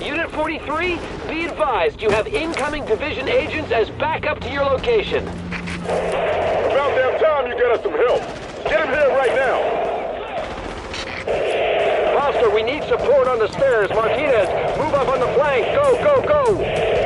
Unit 43, be advised you have incoming division agents as backup to your location. About damn time you get us some help. Get him here right now. Foster, we need support on the stairs. Martinez, move up on the flank. Go, go, go!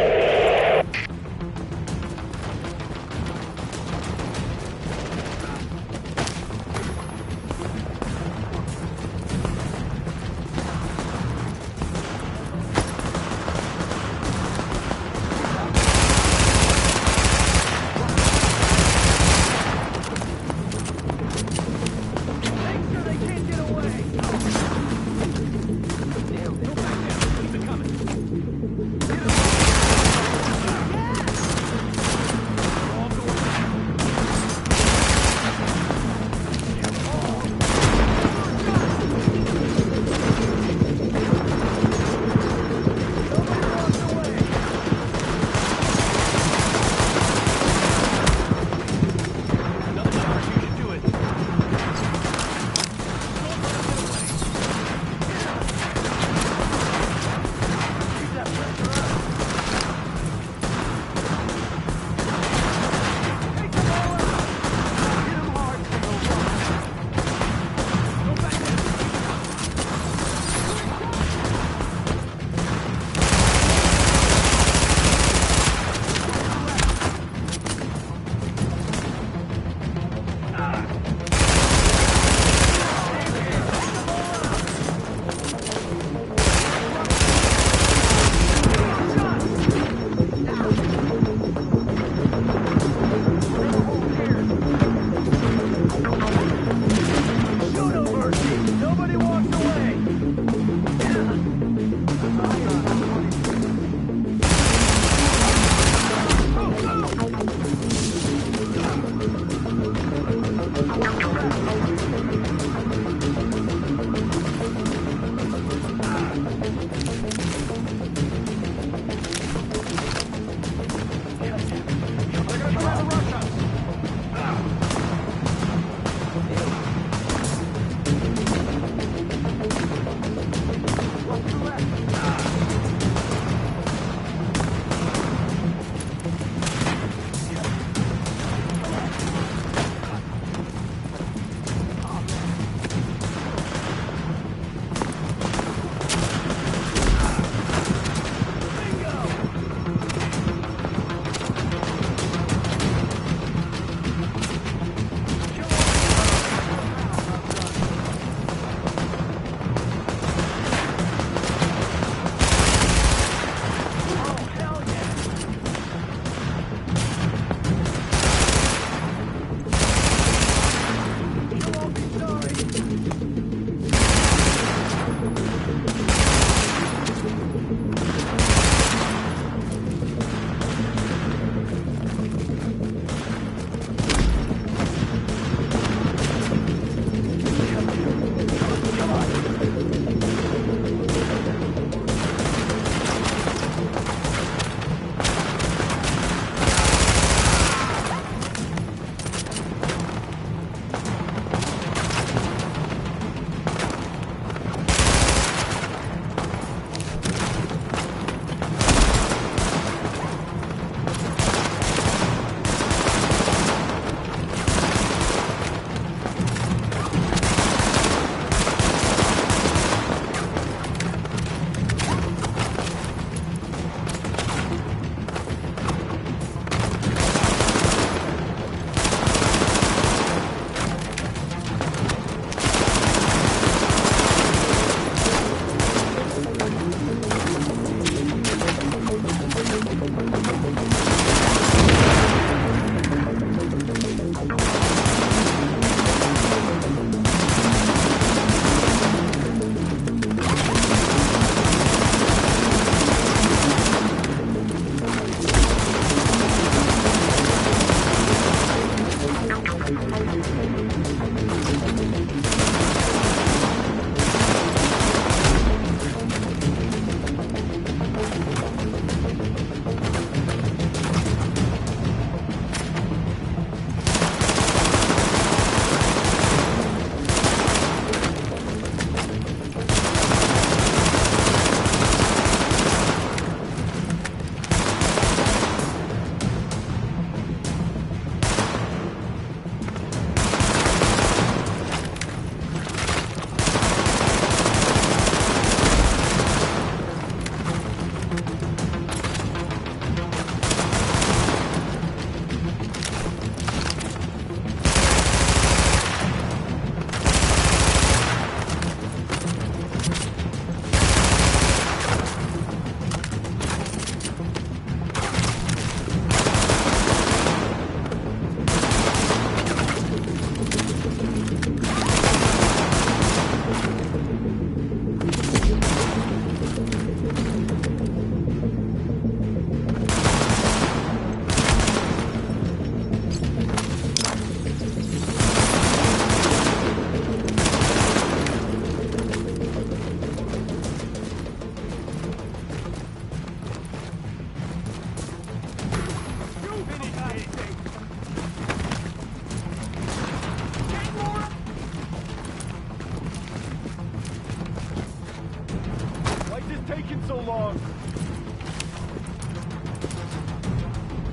taking so long?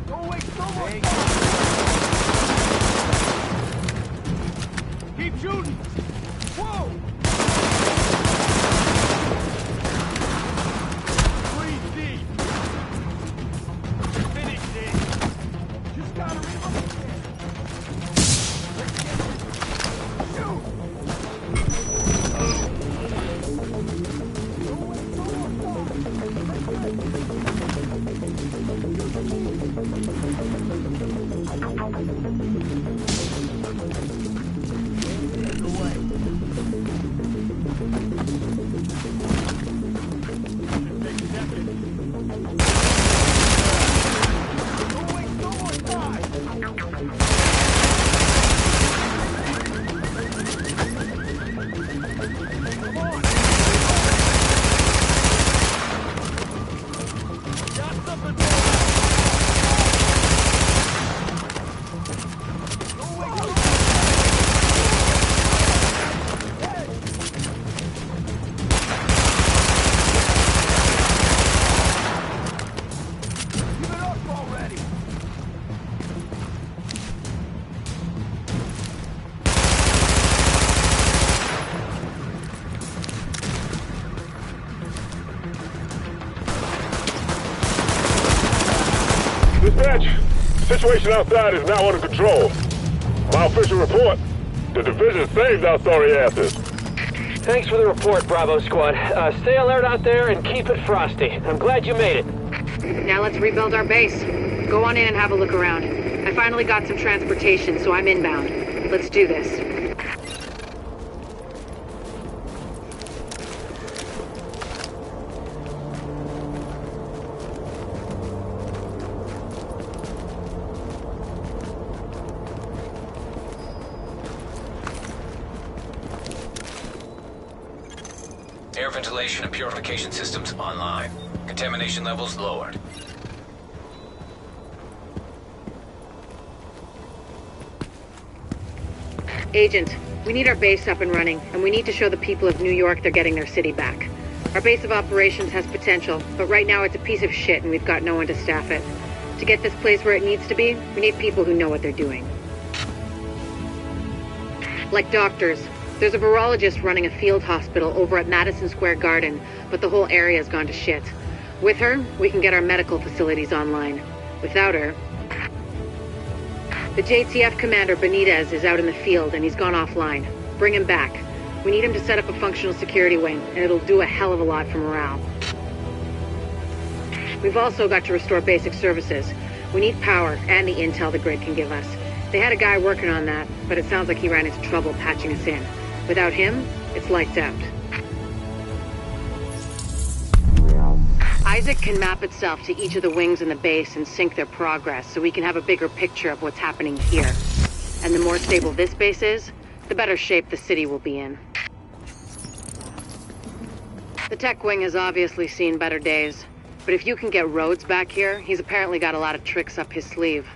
Don't wait so much time! Keep shooting! Whoa! Breathe deep! Finish this! Just gotta reload again! Let's get this! Shoot! Dispatch, situation outside is now under control. My official report, the division saved our sorry asses. Thanks for the report, Bravo Squad. Stay alert out there and keep it frosty. I'm glad you made it. Now let's rebuild our base. Go on in and have a look around. I finally got some transportation, so I'm inbound. Let's do this. Air ventilation and purification systems online. Contamination levels lowered. Agent, we need our base up and running, and we need to show the people of New York they're getting their city back. Our base of operations has potential, but right now it's a piece of shit and we've got no one to staff it. To get this place where it needs to be, we need people who know what they're doing. Like doctors. There's a virologist running a field hospital over at Madison Square Garden, but the whole area's gone to shit. With her, we can get our medical facilities online. Without her... The JTF commander, Benitez, is out in the field and he's gone offline. Bring him back. We need him to set up a functional security wing, and it'll do a hell of a lot for morale. We've also got to restore basic services. We need power and the intel the grid can give us. They had a guy working on that, but it sounds like he ran into trouble patching us in. Without him, it's lights out. Isaac can map itself to each of the wings in the base and sync their progress so we can have a bigger picture of what's happening here. And the more stable this base is, the better shape the city will be in. The tech wing has obviously seen better days, but if you can get Rhodes back here, he's apparently got a lot of tricks up his sleeve.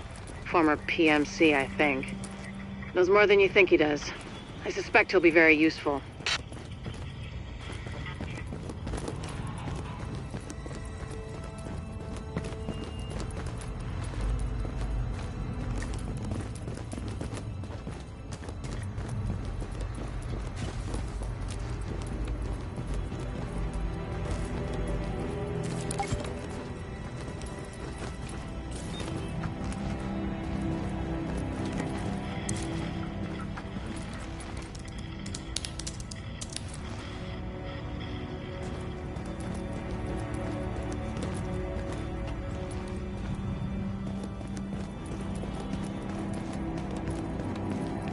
Former PMC, I think. Knows more than you think he does. I suspect he'll be very useful.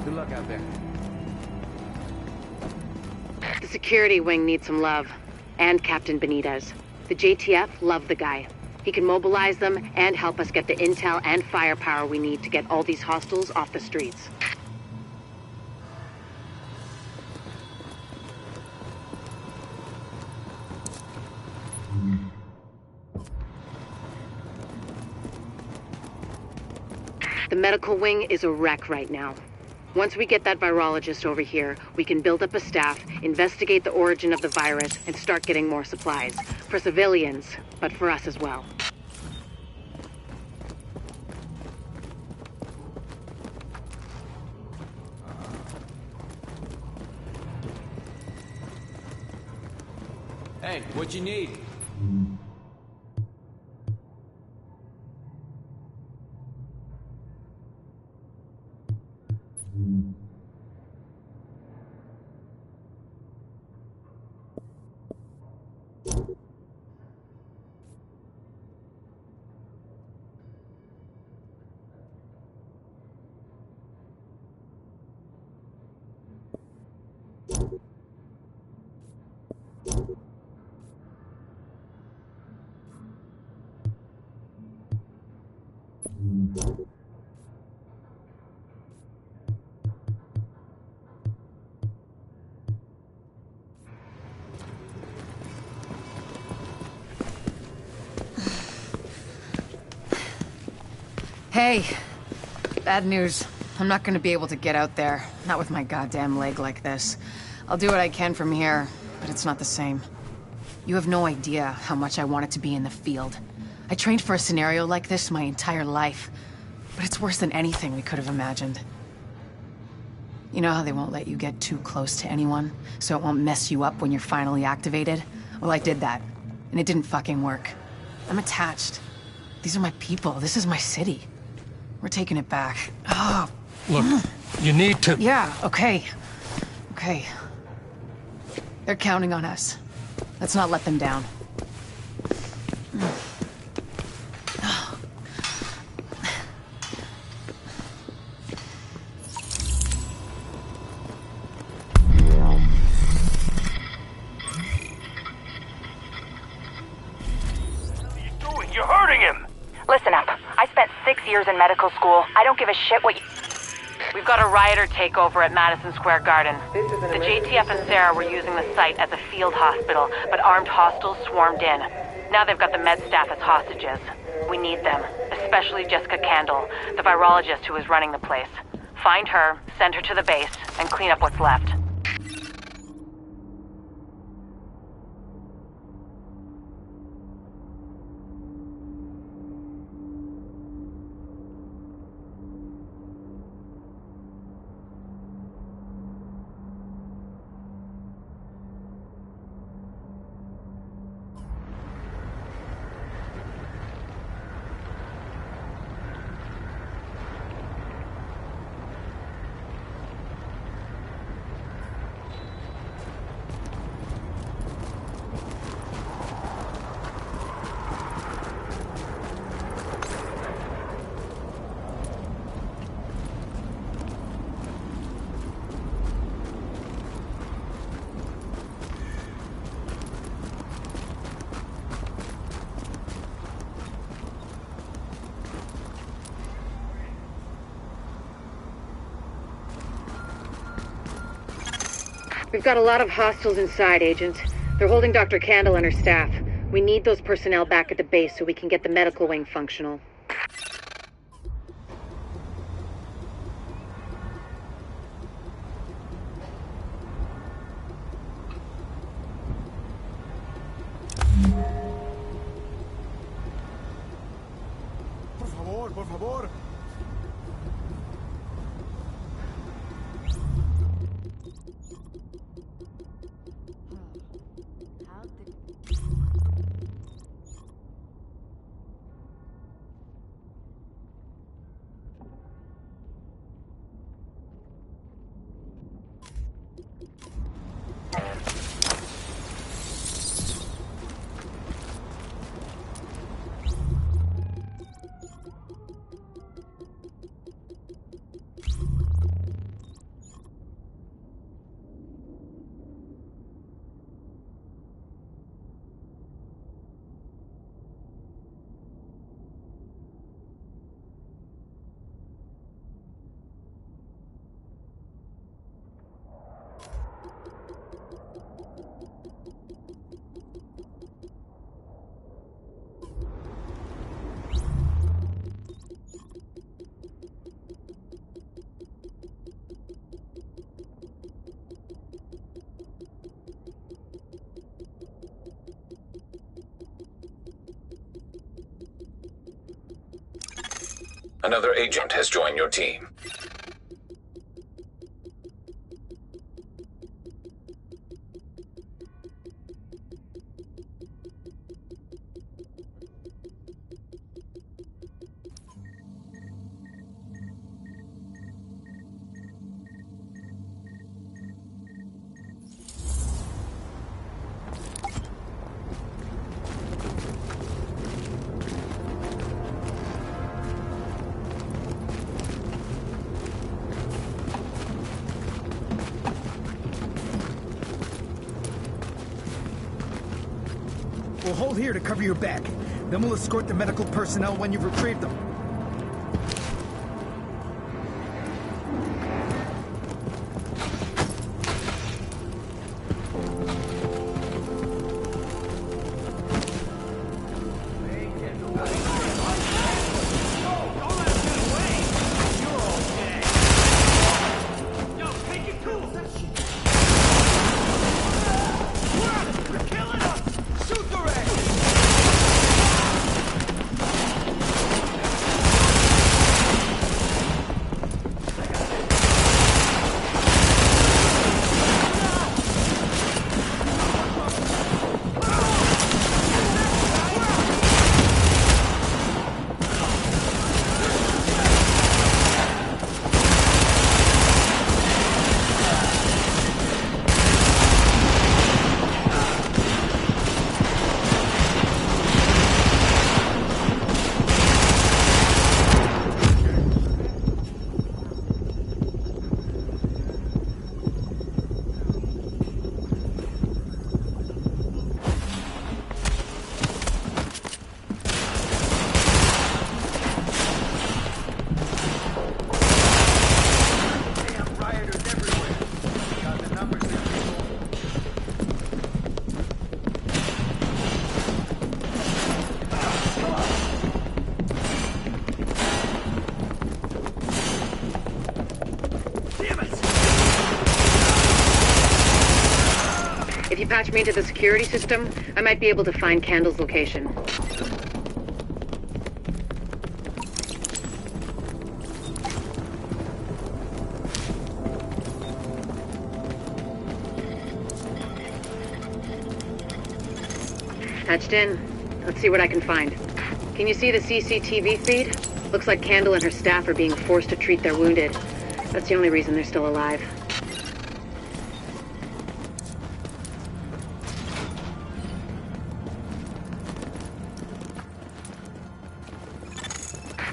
Good luck out there. The security wing needs some love. And Captain Benitez. The JTF love the guy. He can mobilize them and help us get the intel and firepower we need to get all these hostiles off the streets. The medical wing is a wreck right now. Once we get that virologist over here, we can build up a staff, investigate the origin of the virus, and start getting more supplies. For civilians, but for us as well. Hey, what'd you need? Hey, bad news. I'm not gonna be able to get out there. Not with my goddamn leg like this. I'll do what I can from here, but it's not the same. You have no idea how much I wanted to be in the field. I trained for a scenario like this my entire life, but it's worse than anything we could have imagined. You know how they won't let you get too close to anyone, so it won't mess you up when you're finally activated? Well, I did that, and it didn't fucking work. I'm attached. These are my people. This is my city. We're taking it back. Oh. Look, you need to... Yeah, okay. Okay. They're counting on us. Let's not let them down. You're hurting him! Listen up. I spent 6 years in medical school. I don't give a shit what you... We've got a rioter takeover at Madison Square Garden. The JTF and Sarah were using the site as a field hospital, but armed hostiles swarmed in. Now they've got the med staff as hostages. We need them, especially Jessica Candle, the virologist who is running the place. Find her, send her to the base, and clean up what's left. We've got a lot of hostiles inside, Agent. They're holding Dr. Candle and her staff. We need those personnel back at the base so we can get the medical wing functional. Por favor, por favor. Another agent has joined your team. We'll hold here to cover your back. Then we'll escort the medical personnel when you've retrieved them. If you patch me into the security system, I might be able to find Candle's location. Patched in. Let's see what I can find. Can you see the CCTV feed? Looks like Candle and her staff are being forced to treat their wounded. That's the only reason they're still alive.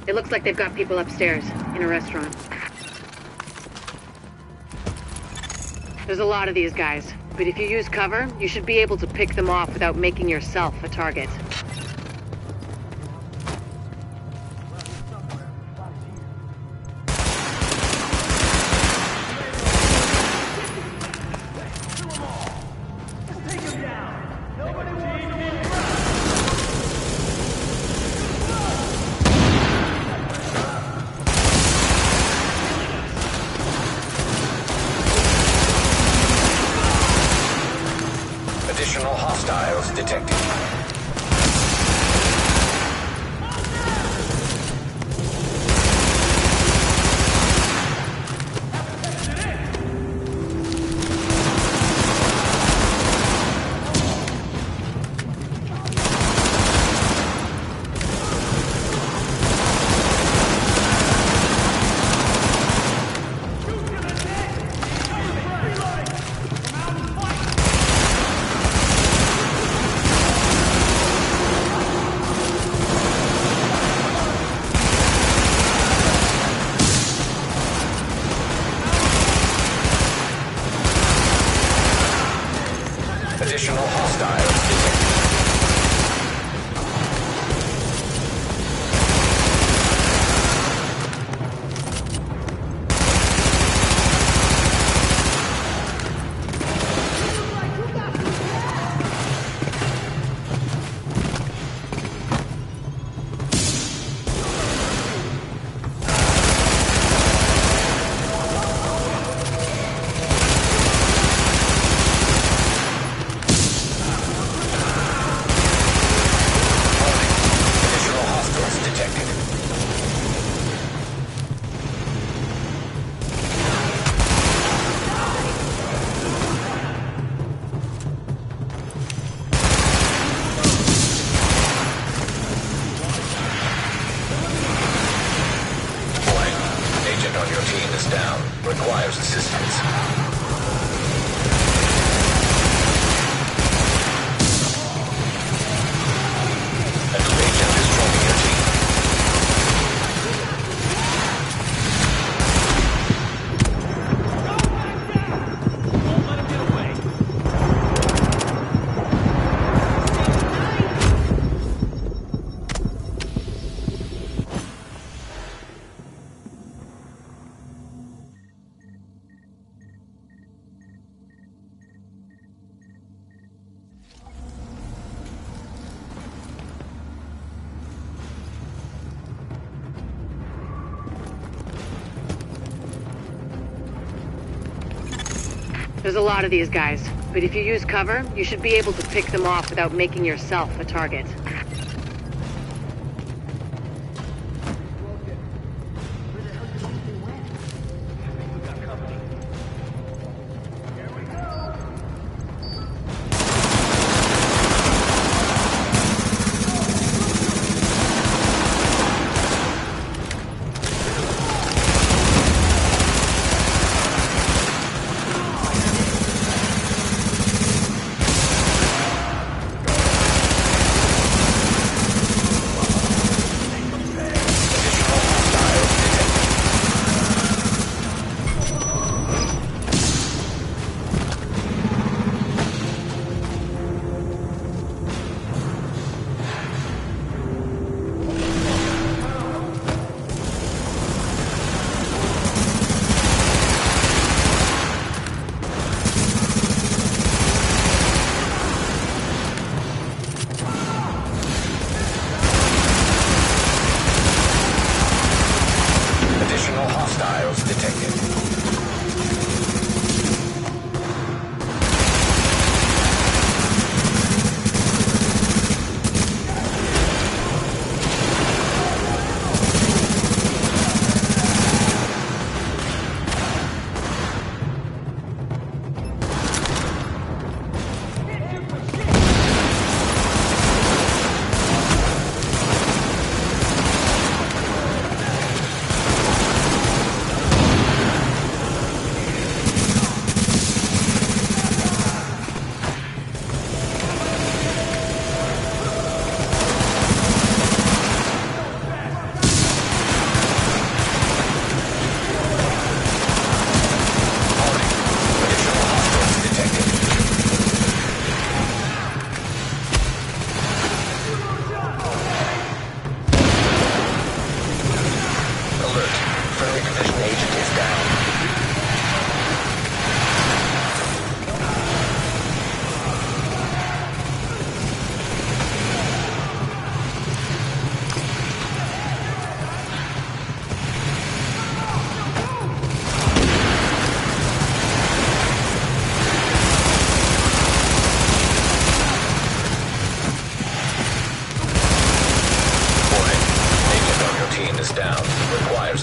It looks like they've got people upstairs, in a restaurant. There's a lot of these guys, but if you use cover, you should be able to pick them off without making yourself a target. Additional hostiles detected. There's a lot of these guys, but if you use cover, you should be able to pick them off without making yourself a target.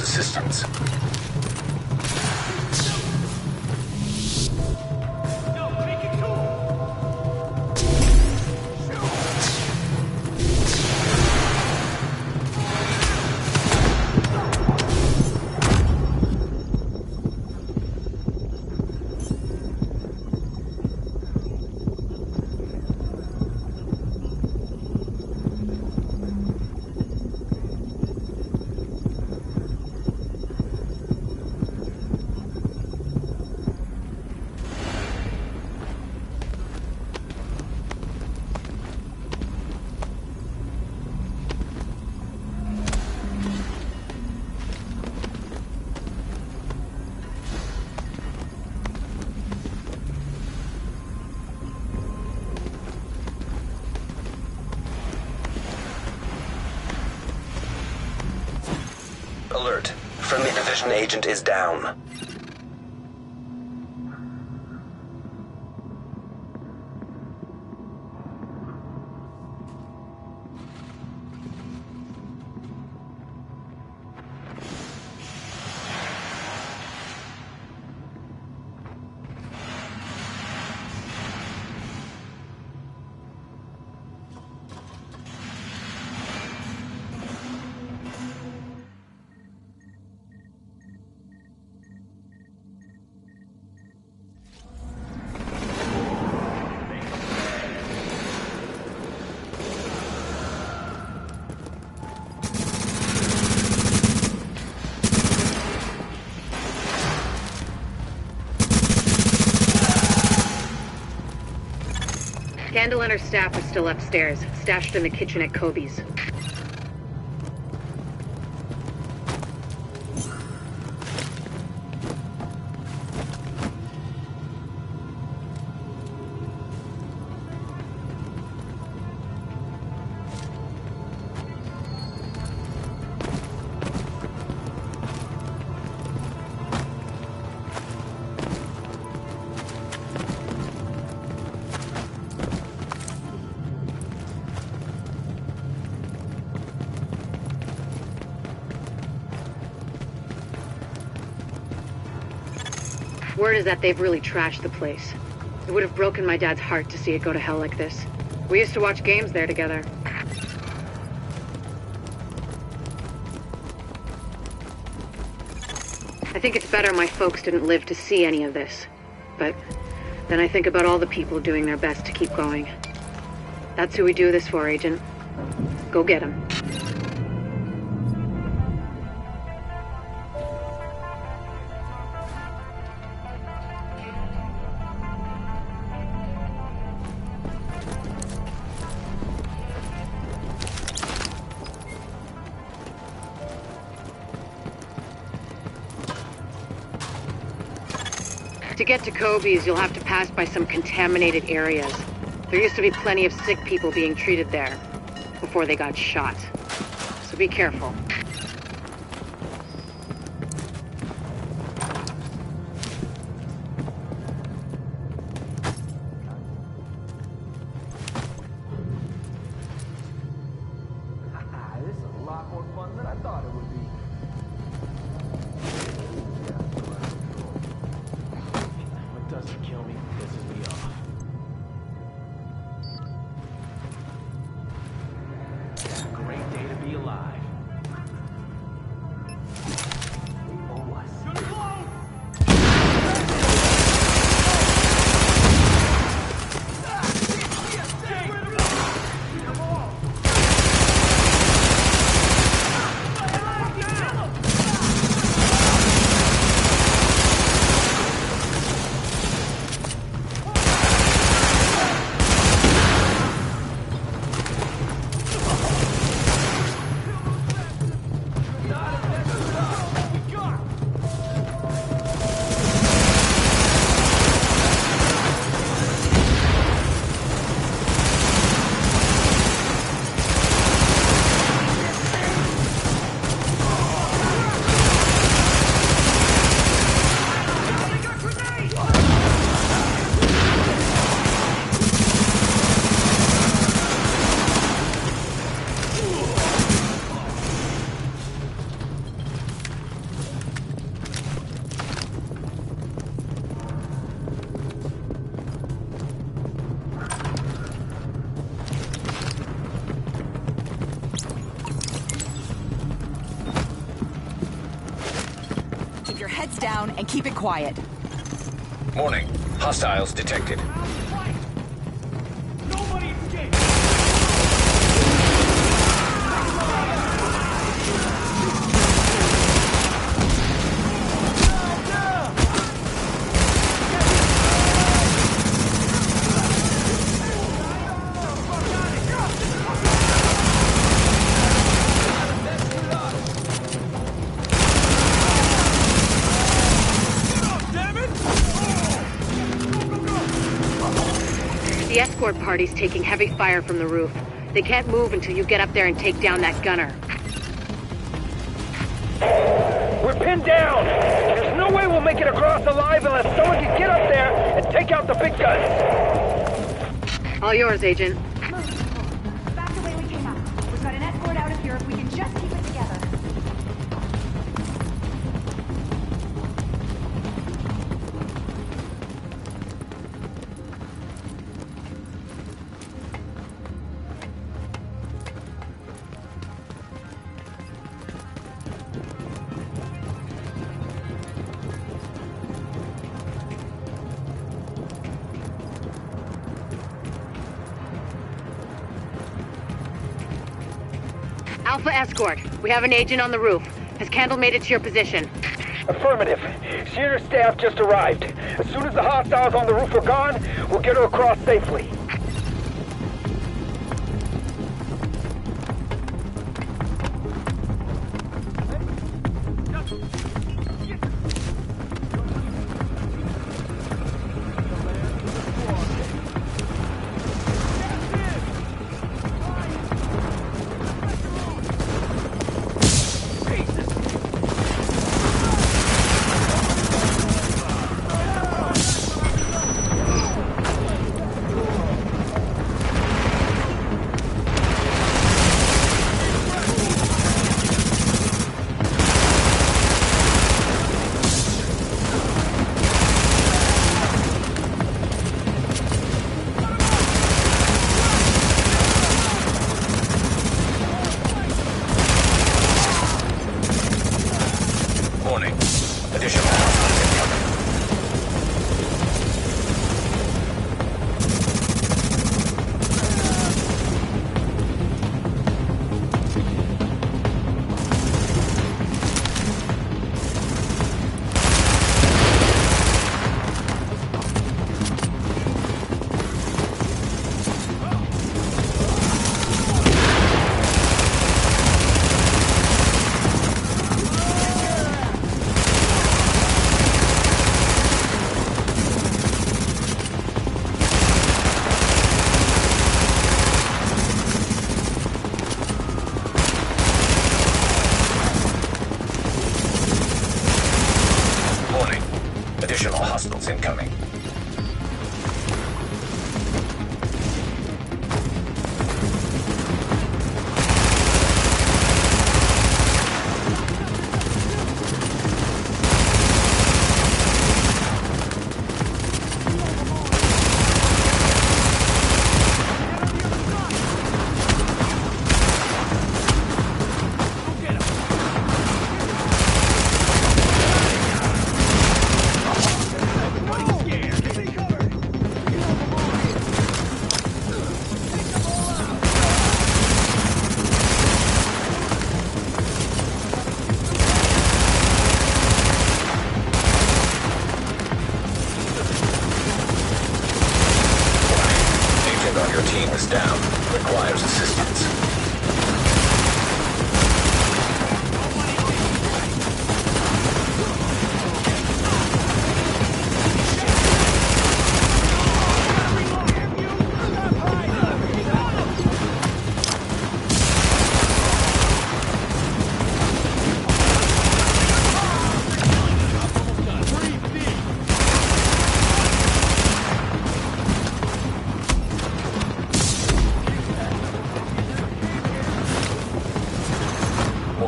assistance. Alert. Friendly division agent is down. Scandal and her staff are still upstairs, stashed in the kitchen at Kobe's. Word is that they've really trashed the place. It would have broken my dad's heart to see it go to hell like this. We used to watch games there together. I think it's better my folks didn't live to see any of this. But then I think about all the people doing their best to keep going. That's who we do this for, Agent. Go get him. To get to Kobe's, you'll have to pass by some contaminated areas. There used to be plenty of sick people being treated there before they got shot. So be careful. This is a lot more fun than I thought it would be. What doesn't kill me pisses me off. Great day to be alive. Heads down and keep it quiet. Warning. Hostiles detected. The escort party's taking heavy fire from the roof. They can't move until you get up there and take down that gunner. We're pinned down! There's no way we'll make it across alive unless someone can get up there and take out the big guns! All yours, Agent. Back the way we came up. We've got an escort out of here if we can just keep it together. Alpha Escort, we have an agent on the roof. Has Candle made it to your position? Affirmative. She and her staff just arrived. As soon as the hostiles on the roof are gone, we'll get her across safely.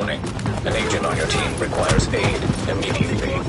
Warning. An agent on your team requires aid immediately.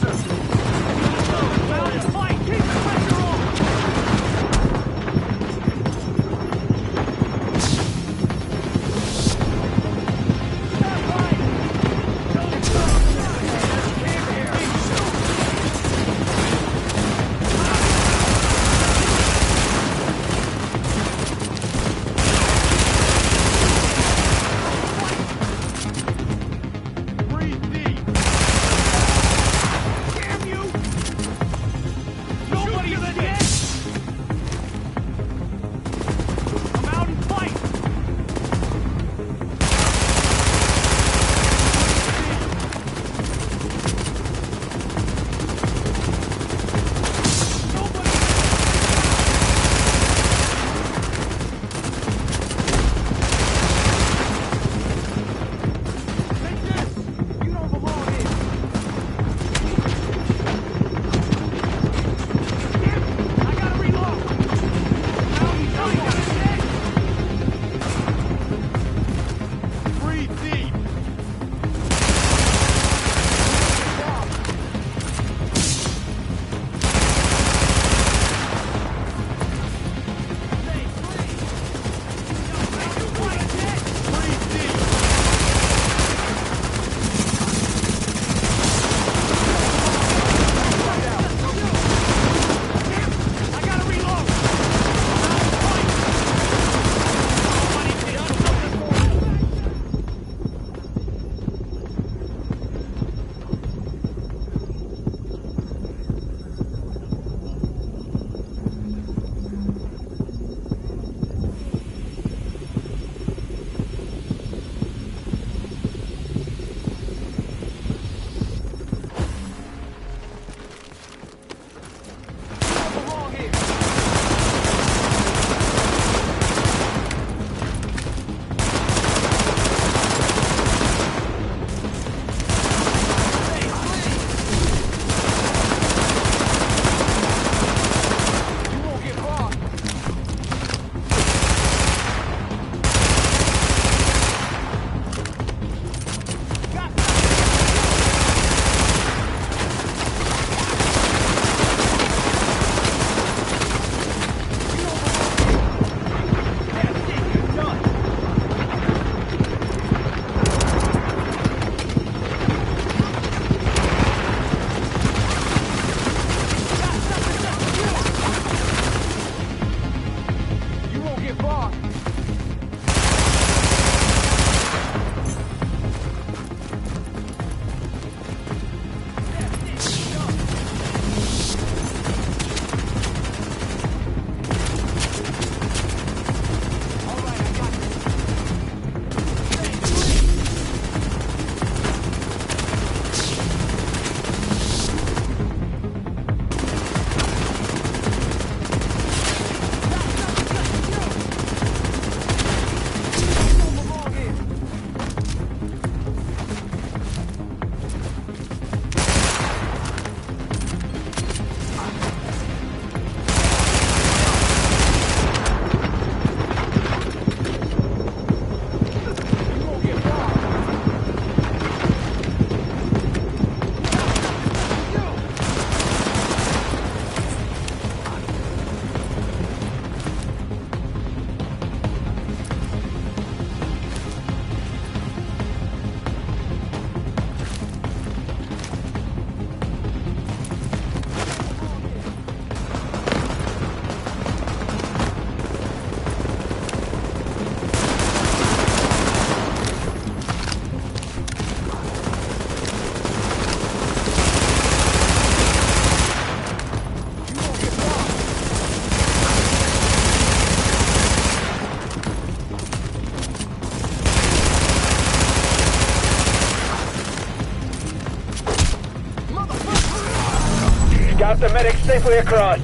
Got the medics safely across.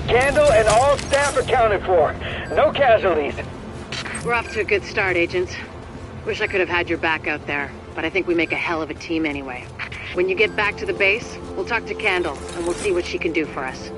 Candle and all staff accounted for. No casualties. We're off to a good start, agents. Wish I could have had your back out there, but I think we make a hell of a team anyway. When you get back to the base, we'll talk to Candle, and we'll see what she can do for us.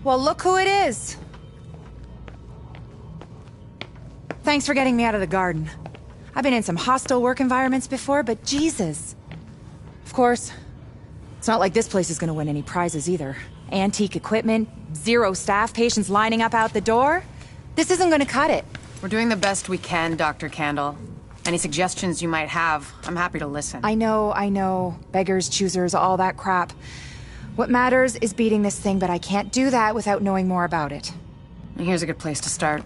well, look who it is. Thanks for getting me out of the garden. I've been in some hostile work environments before, but Jesus. Of course, it's not like this place is gonna win any prizes either. Antique equipment, 0 staff, patients lining up out the door. This isn't gonna cut it. We're doing the best we can, Dr. Candle. Any suggestions you might have, I'm happy to listen. I know. Beggars, choosers, all that crap. What matters is beating this thing, but I can't do that without knowing more about it. And here's a good place to start.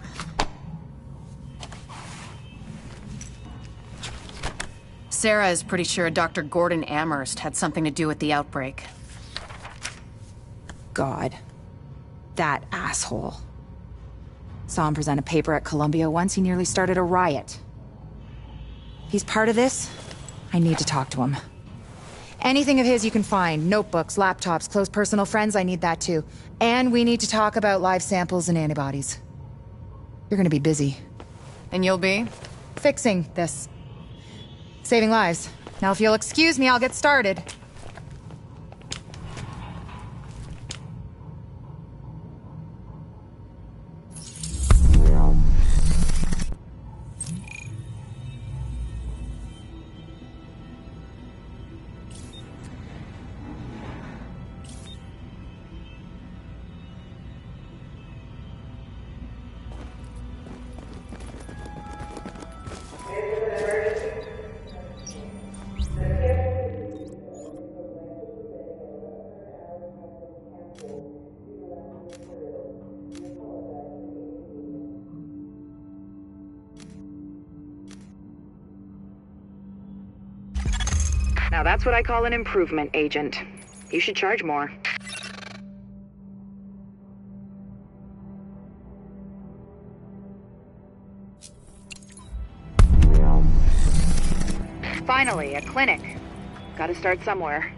Sarah is pretty sure Dr. Gordon Amherst had something to do with the outbreak. God. That asshole. Saw him present a paper at Columbia once. He nearly started a riot. He's part of this. I need to talk to him. Anything of his you can find. Notebooks, laptops, close personal friends, I need that too. And we need to talk about live samples and antibodies. You're gonna be busy. And you'll be? Fixing this. Saving lives. Now if you'll excuse me, I'll get started. Now that's what I call an improvement, Agent. You should charge more. Finally, a clinic. Gotta start somewhere.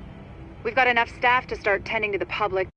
We've got enough staff to start tending to the public.